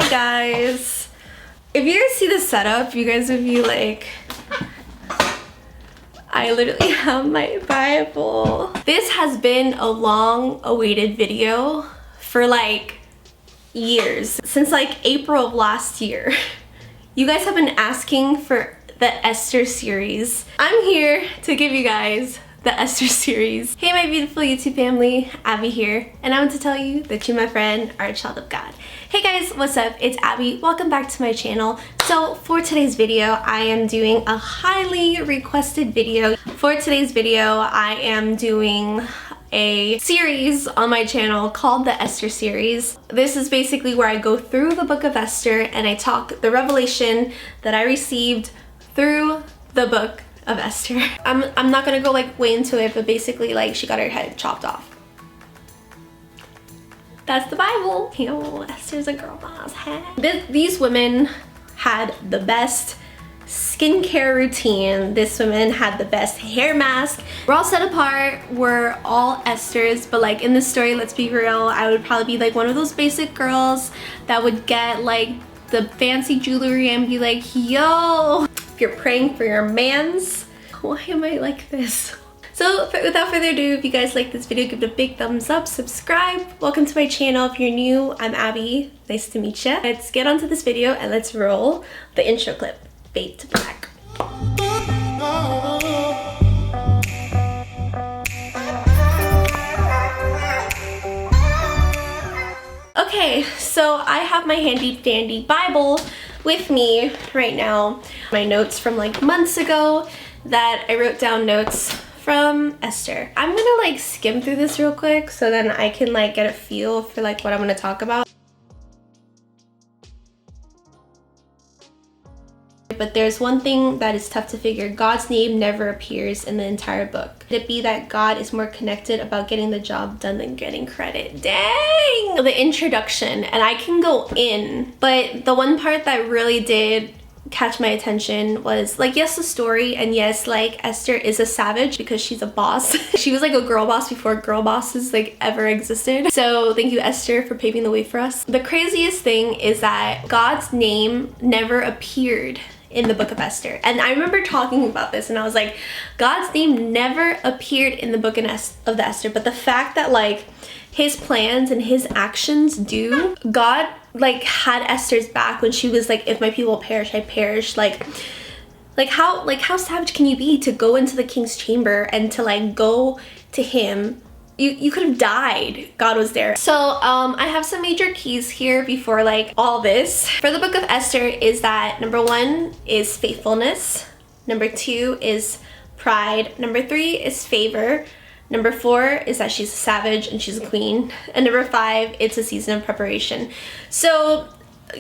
Hey guys, if you guys see the setup, you guys would be like, I literally have my Bible. This has been a long awaited video for like years, since like April of last year. You guys have been asking for the Esther series. I'm here to give you guys the Esther series. Hey my beautiful YouTube family, Abby here, and I want to tell you that you, my friend, are a child of God. Hey guys, what's up? It's Abby. Welcome back to my channel. So for today's video, I am doing a highly requested video. For today's video, I am doing a series on my channel called the Esther series. This is basically where I go through the book of Esther and I talk the revelation that I received through the book of Esther. I'm not gonna go like way into it, but basically like she got her head chopped off. That's the Bible. Yo, Esther's a girl boss. These women had the best skincare routine. This woman had the best hair mask. We're all set apart. We're all Esthers, but like in this story, let's be real, I would probably be like one of those basic girls that would get like the fancy jewelry and be like, yo, if you're praying for your mans, why am I like this? So without further ado, if you guys like this video, give it a big thumbs up, subscribe. Welcome to my channel. If you're new, I'm Abby. Nice to meet you. Let's get onto this video and let's roll the intro clip. Fade to black. Okay, so I have my handy dandy Bible with me right now. My notes from like months ago that I wrote down notes from Esther. I'm gonna like skim through this real quick so then I can like get a feel for like what I'm gonna talk about. But there's one thing that is tough to figure. God's name never appears in the entire book. Could it be that God is more connected about getting the job done than getting credit? Dang! The introduction, and I can go in, but the one part that really did catch my attention was like, yes, the story, and yes, like Esther is a savage because she's a boss. She was like a girl boss before girl bosses like ever existed. So thank you, Esther, for paving the way for us. The craziest thing is that God's name never appeared in the book of Esther. And I remember talking about this and I was like, God's name never appeared in the book of the Esther, but the fact that like his plans and his actions do, God like had Esther's back when she was like, if my people perish, I perish. Like how savage can you be to go into the king's chamber and to like go to him? You could have died. God was there. So I have some major keys here before like all this. For the book of Esther is that number 1 is faithfulness. Number 2 is pride. Number 3 is favor. Number 4 is that she's a savage and she's a queen. And number 5, it's a season of preparation. So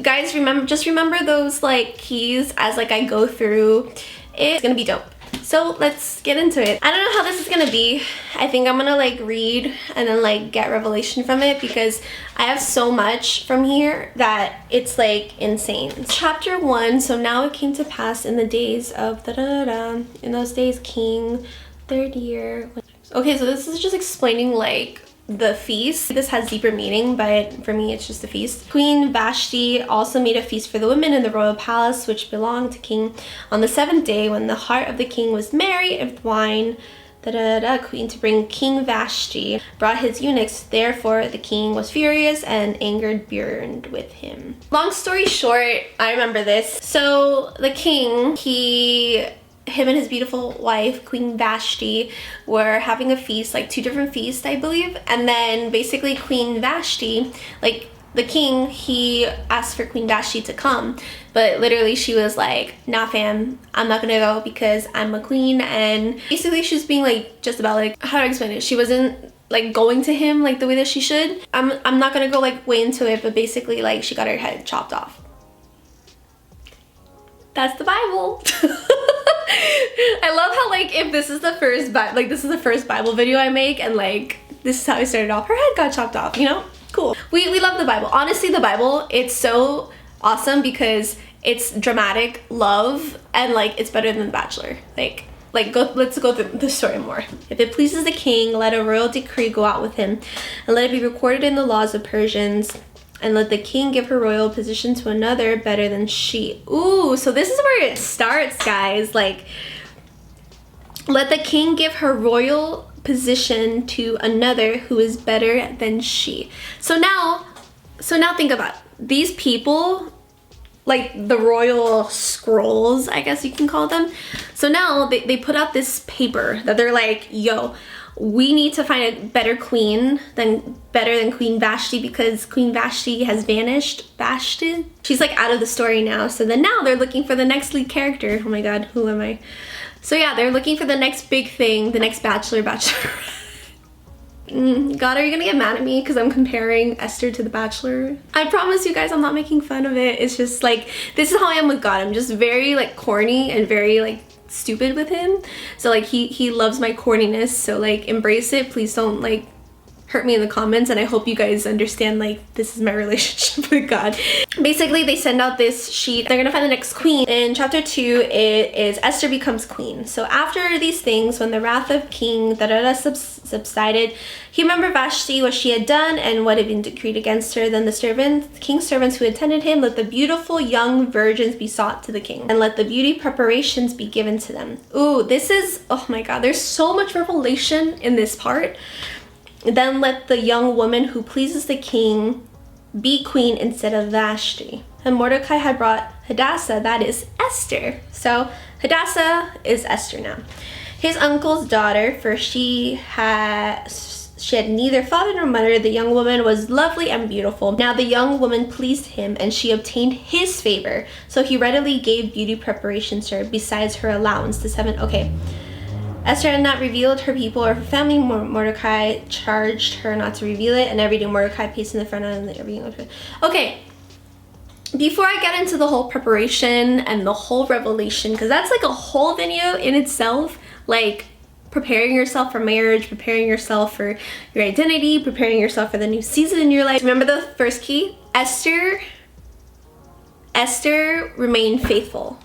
guys, just remember those like keys as like I go through. It's gonna be dope. So let's get into it. I don't know how this is gonna be. I think I'm gonna like read and then like get revelation from it because I have so much from here that it's like insane. Chapter 1, so now it came to pass in the days of in those days, king, 3rd year. Okay, so this is just explaining like the feast. This has deeper meaning, but for me it's just a feast. Queen Vashti also made a feast for the women in the royal palace which belonged to king. On the 7th day, when the heart of the king was merry with wine, Queen to bring King Vashti brought his eunuchs. Therefore the king was furious and angered burned with him. Long story short, I remember this. So the king, him and his beautiful wife, Queen Vashti, were having a feast, like 2 different feasts, I believe. And then basically Queen Vashti, like the king, he asked for Queen Vashti to come. But literally she was like, nah fam, I'm not gonna go because I'm a queen. And basically she was being like, just about like, how do I explain it? She wasn't like going to him like the way that she should. I'm not gonna go like way into it, but basically like she got her head chopped off. That's the Bible. I love how like if this is the first Bible video I make and like this is how I started off, her head got chopped off, you know? Cool. We love the Bible. Honestly, the Bible, it's so awesome because it's dramatic love and like it's better than The Bachelor. Let's go through the story more. If it pleases the king, let a royal decree go out with him and let it be recorded in the laws of Persians and let the king give her royal position to another better than she. Ooh, so this is where it starts, guys. Like, let the king give her royal position to another who is better than she. So now think about it. These people, like the royal scrolls, I guess you can call them. So now they put out this paper that they're like, yo, we need to find a better than Queen Vashti, because Queen Vashti has vanished. Vashti? She's like out of the story now. So then now they're looking for the next lead character. Oh my God, who am I? So yeah, they're looking for the next big thing, the next bachelor. God, are you gonna get mad at me because I'm comparing Esther to the Bachelor? I promise you guys I'm not making fun of it. It's just like, this is how I am with God. I'm just very like corny and very like stupid with him. So like he loves my corniness, so like embrace it. Please don't like hurt me in the comments, and I hope you guys understand like this is my relationship with God. Basically, they send out this sheet. They're gonna find the next queen. In chapter 2, it is Esther becomes queen. So after these things, when the wrath of King subsided, he remembered Vashti, what she had done and what had been decreed against her. Then the king's servants who attended him, let the beautiful young virgins be sought to the king, and let the beauty preparations be given to them. Ooh, this is, oh my God, there's so much revelation in this part. Then let the young woman who pleases the king be queen instead of Vashti. And Mordecai had brought Hadassah, that is Esther. So Hadassah is Esther now, his uncle's daughter, for she had neither father nor mother. The young woman was lovely and beautiful. Now the young woman pleased him, and she obtained his favor. So he readily gave beauty preparations to her, besides her allowance to 7. Okay. Esther had not revealed her people or her family. Mordecai charged her not to reveal it, and every day Mordecai paced in the front and everything. Okay, before I get into the whole preparation and the whole revelation, because that's like a whole video in itself, like preparing yourself for marriage, preparing yourself for your identity, preparing yourself for the new season in your life. Remember the first key? Esther remained faithful.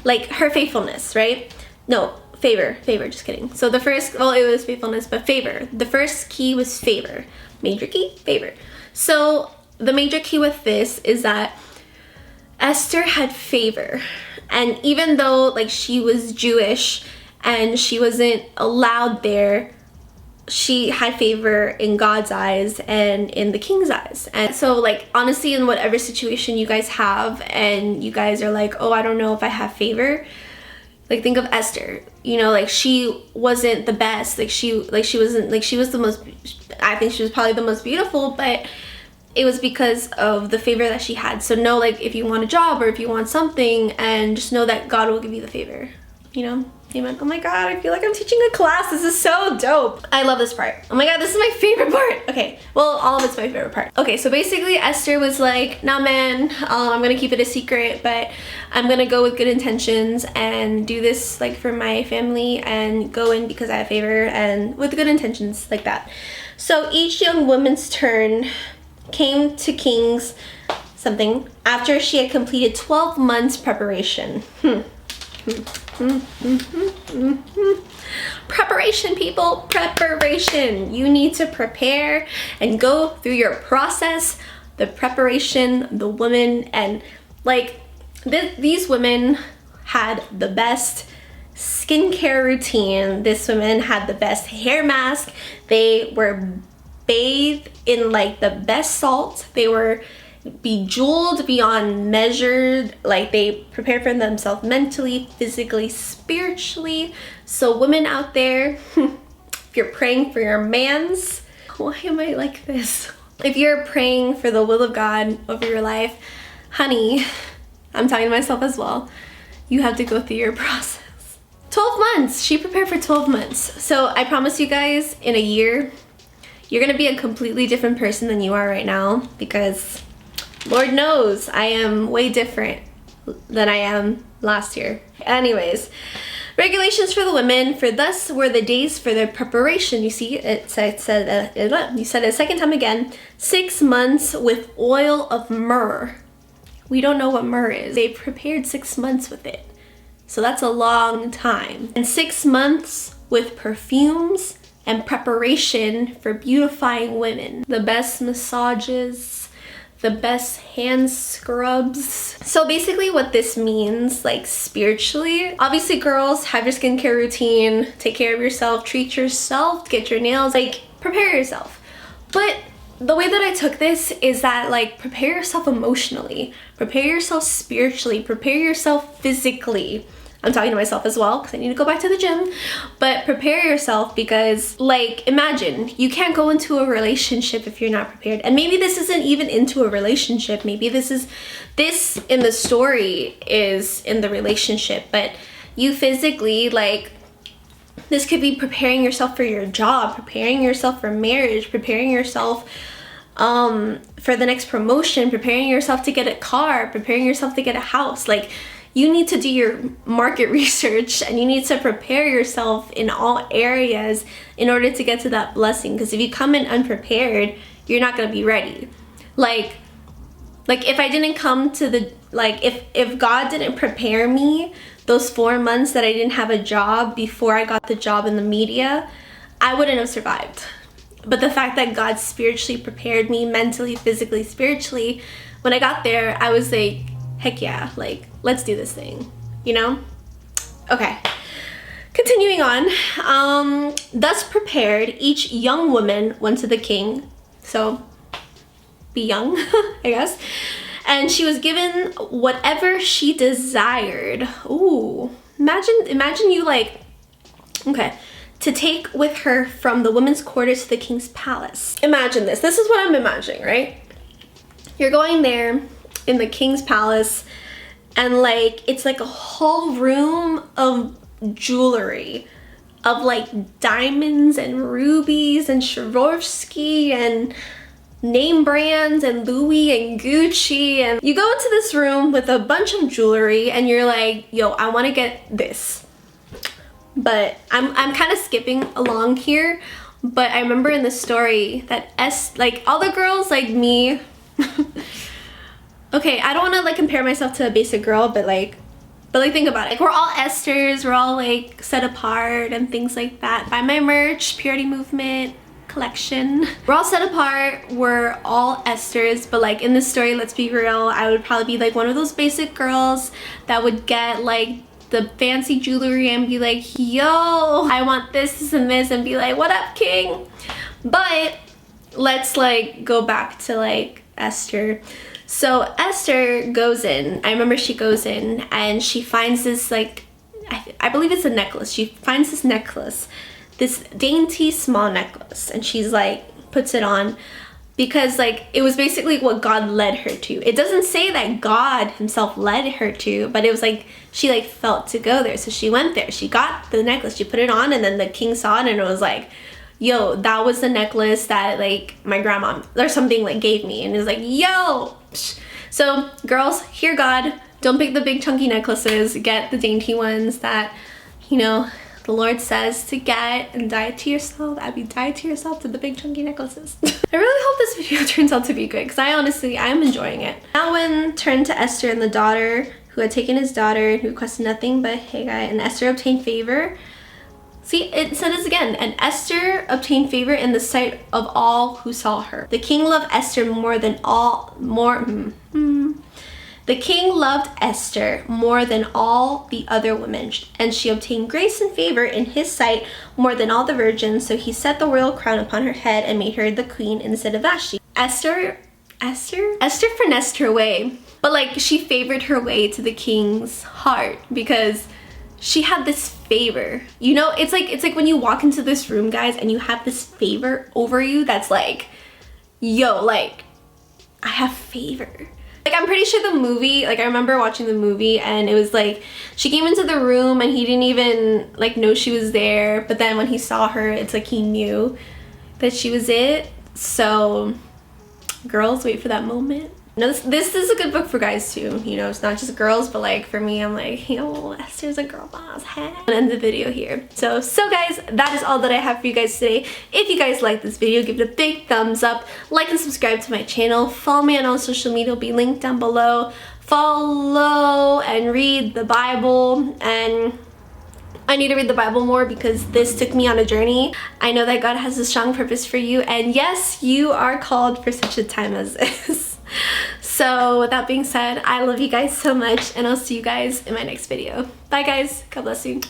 Like her faithfulness, right? No. Favor, just kidding. So the first, well, it was faithfulness, but favor. The first key was favor. Major key, favor. So the major key with this is that Esther had favor. And even though like she was Jewish and she wasn't allowed there, she had favor in God's eyes and in the king's eyes. And so like honestly, in whatever situation you guys have and you guys are like, oh, I don't know if I have favor, like think of Esther, you know, like she wasn't the best, she was the most, I think she was probably the most beautiful, but it was because of the favor that she had. So know, like if you want a job or if you want something, and just know that God will give you the favor, you know? Amen. Oh my God, I feel like I'm teaching a class. This is so dope. I love this part. Oh my God, this is my favorite part. Okay, well, all of it's my favorite part. Okay, so basically Esther was like, nah man, I'm gonna keep it a secret, but I'm gonna go with good intentions and do this like for my family and go in because I have favor and with good intentions like that. So each young woman's turn came to King's something after she had completed 12 months preparation. Preparation, people, preparation. You need to prepare and go through your process, the preparation, the woman, and like these women had the best skincare routine. This woman had the best hair mask. They were bathed in like the best salt. They were bejeweled beyond measured. Like they prepared for themselves mentally, physically, spiritually. So women out there, if you're praying for your mans, why am I like this? If you're praying for the will of God over your life, honey, I'm talking to myself as well, you have to go through your process. 12 months, she prepared for 12 months. So I promise you guys, in a year, you're gonna be a completely different person than you are right now, because Lord knows I am way different than I am last year. Anyways, regulations for the women, for thus were the days for their preparation. You see, you said it a second time again, 6 months with oil of myrrh. We don't know what myrrh is. They prepared 6 months with it. So that's a long time. And 6 months with perfumes and preparation for beautifying women. The best massages, the best hand scrubs. So basically what this means, like spiritually, obviously girls, have your skincare routine, take care of yourself, treat yourself, get your nails, like prepare yourself. But the way that I took this is that like prepare yourself emotionally, prepare yourself spiritually, prepare yourself physically. I'm talking to myself as well because I need to go back to the gym, but prepare yourself because like imagine you can't go into a relationship if you're not prepared. And maybe this isn't even into a relationship, maybe this in the story is in the relationship, but you physically, like this could be preparing yourself for your job, preparing yourself for marriage, preparing yourself for the next promotion, preparing yourself to get a car, preparing yourself to get a house. Like you need to do your market research and you need to prepare yourself in all areas in order to get to that blessing. Because if you come in unprepared, you're not going to be ready. Like if I didn't come to the, like if God didn't prepare me those 4 months that I didn't have a job before I got the job in the media, I wouldn't have survived. But the fact that God spiritually prepared me mentally, physically, spiritually, when I got there, I was like, heck yeah, like let's do this thing, you know? Okay, continuing on. Thus prepared, each young woman went to the king. So be young, I guess. And she was given whatever she desired. Ooh, imagine you like, okay, to take with her from the women's quarters to the king's palace. Imagine this. This is what I'm imagining, right? You're going there in the king's palace and like it's like a whole room of jewelry, of like diamonds and rubies and Swarovski and name brands and Louis and Gucci, and you go into this room with a bunch of jewelry and you're like, yo, I want to get this. But I'm kind of skipping along here, but I remember in the story that like all the girls like me okay, I don't want to like compare myself to a basic girl, but like think about it. Like we're all Esthers, we're all like set apart and things like that. Buy my merch, Purity Movement collection. We're all set apart, we're all Esthers, but like in this story, let's be real, I would probably be like one of those basic girls that would get like the fancy jewelry and be like, yo, I want this and this, and be like, what up, king? But let's like go back to like Esther. So Esther goes in, I remember she goes in and she finds this like, I believe it's a necklace. She finds this necklace, this dainty small necklace, and she's like puts it on because like it was basically what God led her to. It doesn't say that God himself led her to, but it was like she like felt to go there. So she went there, she got the necklace, she put it on, and then the king saw it and it was like, yo, that was the necklace that like my grandma or something like gave me. And it was like, yo. So girls, hear God, don't pick the big chunky necklaces, get the dainty ones that, you know, the Lord says to get, and diet to yourself. Diet to yourself to the big chunky necklaces. I really hope this video turns out to be good because I am enjoying it. Now turned to Esther and the daughter who had taken his daughter and who requested nothing but Haggai, and Esther obtained favor. See, it said this again, and Esther obtained favor in the sight of all who saw her. The king loved Esther The king loved Esther more than all the other women, and she obtained grace and favor in his sight more than all the virgins, so he set the royal crown upon her head and made her the queen instead of Vashti. Esther finessed her way, but like she favored her way to the king's heart because she had this favor. You know, it's like when you walk into this room, guys, and you have this favor over you that's like, yo, like I have favor. Like I'm pretty sure the movie, like I remember watching the movie and it was like she came into the room and he didn't even like know she was there, but then when he saw her, it's like he knew that she was it. So girls, wait for that moment. No, this is a good book for guys too. You know, it's not just girls, but like for me, I'm like, yo, Esther's a girl boss. Hey. I'm gonna end the video here. So guys, that is all that I have for you guys today. If you guys like this video, give it a big thumbs up, like and subscribe to my channel. Follow me on all social media, will be linked down below. Follow and read the Bible, and I need to read the Bible more because this took me on a journey. I know that God has a strong purpose for you, and yes, you are called for such a time as this. So with that being said, I love you guys so much, and I'll see you guys in my next video. Bye guys. God bless you.